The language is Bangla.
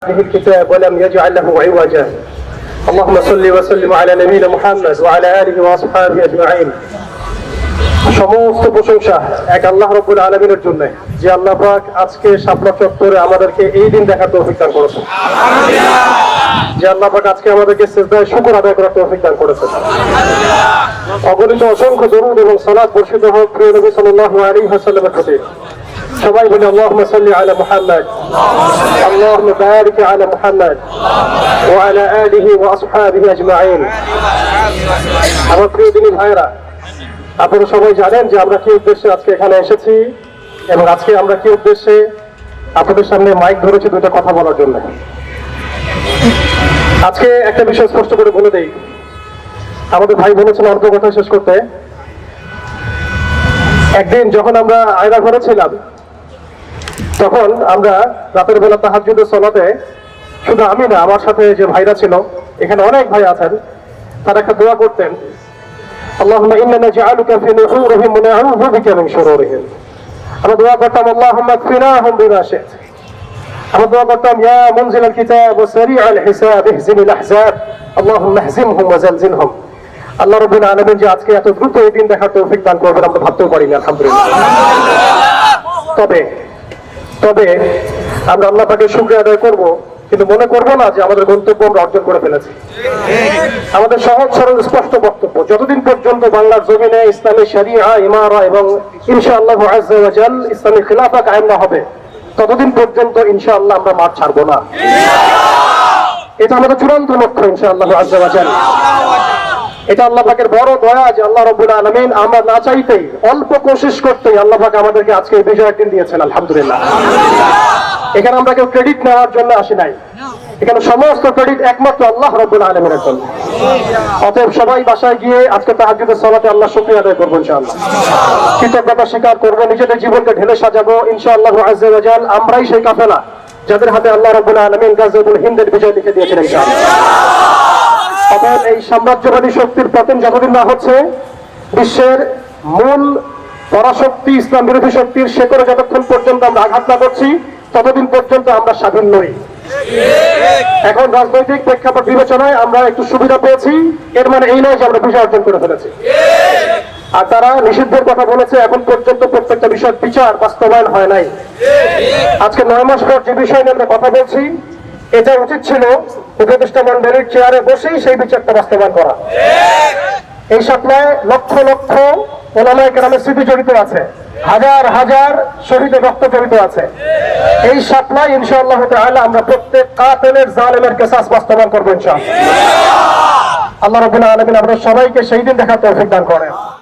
هذه الكتاب ولم يجعل له عوجا اللهم صل وسلم على نبينا محمد وعلى آله وأصحابه أجمعين সমস্ত প্রশংসা এক আল্লাহ রাব্বুল আলামিনের জন্য যে আল্লাহ পাক আজকে শাপলা চত্বরে আমাদেরকে এই দিন দেখার তৌফিক দান করেছেন। যে আল্লাহ পাক আজকে আমাদেরকে সিজদায় শুকর আদায় করার তৌফিক দান করেছেন। অগণিত অসংখ্য দরুদ এবং সালাত বর্ষিত হোক প্রিয় নবী সাল্লাল্লাহু আলাইহি ওয়াসাল্লামের প্রতি। সবাই বলি আল্লাহুম্মা সাল্লি আলা মুহাম্মদ আল্লাহুম্মা বারিক আলা মুহাম্মদ ওয়া আলা আলিহি ওয়া আসহাবিহি আজমাইন। আমার প্রিয় দিনী ভাইরা, আপনারা সবাই জানেন যে আমরা কি উদ্দেশ্যে আজকে এখানে এসেছি এবং আজকে আমরা কি উদ্দেশ্যে আপনাদের সামনে মাইক ধরেছি দুটো কথা বলার জন্য। আজকে একটা বিষয় স্পষ্ট করে বলে দেই, আমাদের ভাই বলেছেন অল্প কথা শেষ করতে। একদিন যখন আমরা আয়না ঘরে ছিলাম তখন আমরা রাতের বেলা তাহাজ্জুদের সালাতে শুধু আমি না, আমার সাথে যে ভাইরা ছিল, এখানে অনেক ভাই আছেন, তারা একটা দোয়া করতেন, اللهم إنا نجعلك في نحورهم ونعوذ بك من شرورهم। আমরা দোয়া করতাম اللهم اكفناهم بما شئت। আমরা দোয়া করতাম يا منزل الكتاب وسريع الحساب اهزم الأحزاب اللهم اهزمهم وزلزلهم। আল্লাহ রাব্বুল আলামিন যে আজকে এত দ্রুত এই দিন দেখার তৌফিক দান করবেন আমরা ভাবতেও পারিনি, আলহামদুলিল্লাহ। তবে আমরা আল্লাহ পাকের শুকরিয়া আদায় করব, কিন্তু মনে করবো না যে আমাদের গন্তব্য আমরা অর্জন করে ফেলেছি। আমাদের সহজ সরল স্পষ্ট বক্তব্য, যতদিন পর্যন্ত বাংলার জমিনে ইসলামী শরিয়া ইমারা এবং ইনশাআল্লাহ আযজা ওয়া জাল ইসলামী খিলাফা কায়েম না হবে ততদিন পর্যন্ত ইনশাআল্লাহ আমরা মাঠ ছাড়বো না। এটা আমাদের চূড়ান্ত লক্ষ্য ইনশাআল্লাহ আযজা ওয়া জাল। এটা আল্লাহ পাকের বড় দয়া যে আল্লাহ রাব্বুল আলামিন আমরা না চাইতেই অল্প কোশিশ করতেই আল্লাহ পাক আমাদেরকে আজকে এই বিজয়ের দিন দিয়েছেন, আলহামদুলিল্লাহ। এখানে আমরা কেউ ক্রেডিট নেওয়ার জন্য আসি নাই, এখানে সমস্ত ক্রেডিট একমাত্র আল্লাহ রাব্বুল আলামিনের জন্য। অতএব সবাই বাসায় গিয়ে আজকে তাহাজ্জুদের সালাতে আল্লাহ শুকরিয়া আদায় করবো ইনশাআল্লাহ, কৃতজ্ঞতা স্বীকার করবো, নিজেদের জীবনকে ঢেলে সাজাবো ইনশাআল্লাহ আযজা ওয়া জাল। আমরাই সেই কাফেলা যাদের হাতে আল্লাহ রাব্বুল আলামিন গাজওয়াতুল হিন্দের বিজয় লিখে দিয়েছেন ইনশাআল্লাহ। অতএব এই সাম্রাজ্যবাদী শক্তির পতন যতদিন না হচ্ছে, বিশ্বের মূল পরাশক্তি ইসলাম বিরোধী শক্তির শেকড়ে যতক্ষণ পর্যন্ত আমরা আঘাত না করছি ততদিন পর্যন্ত আমরা স্বাধীন নই। এখন রাজনৈতিক প্রেক্ষাপট বিবেচনায় আমরা একটু সুবিধা পেয়েছি, এর মানে এই নয় যে আমরা বিজয় অর্জন করে ফেলেছি। আর তারা নিষিদ্ধের কথা বলেছে, এখন পর্যন্ত প্রত্যেকটা বিষয়ের বিচার বাস্তবায়ন হয় নাই। আজকে 9 মাস পর যে বিষয় নিয়ে আমরা কথা বলছি, এটা উচিত ছিল উপদেষ্টা মন্ডলীর চেয়ারে বসেই সেই বিচারটা বাস্তবায়ন করা। এই সাপ্লায় লক্ষ লক্ষ ওলামায়ে কেরামের স্মৃতি জড়িত আছে, হাজার হাজার শহীদের রক্ত জড়িত আছে। এই সাপ্লায় ইনশাআল্লাহ তাআলা আমরা প্রত্যেক কাতিলের জালেমের কিসাস বাস্তবায়ন করবো ইনশাআল্লাহ। আল্লাহ রাব্বুল আলামিন আমাদের সবাইকে সেই দিন দেখার তৌফিক দান করেন।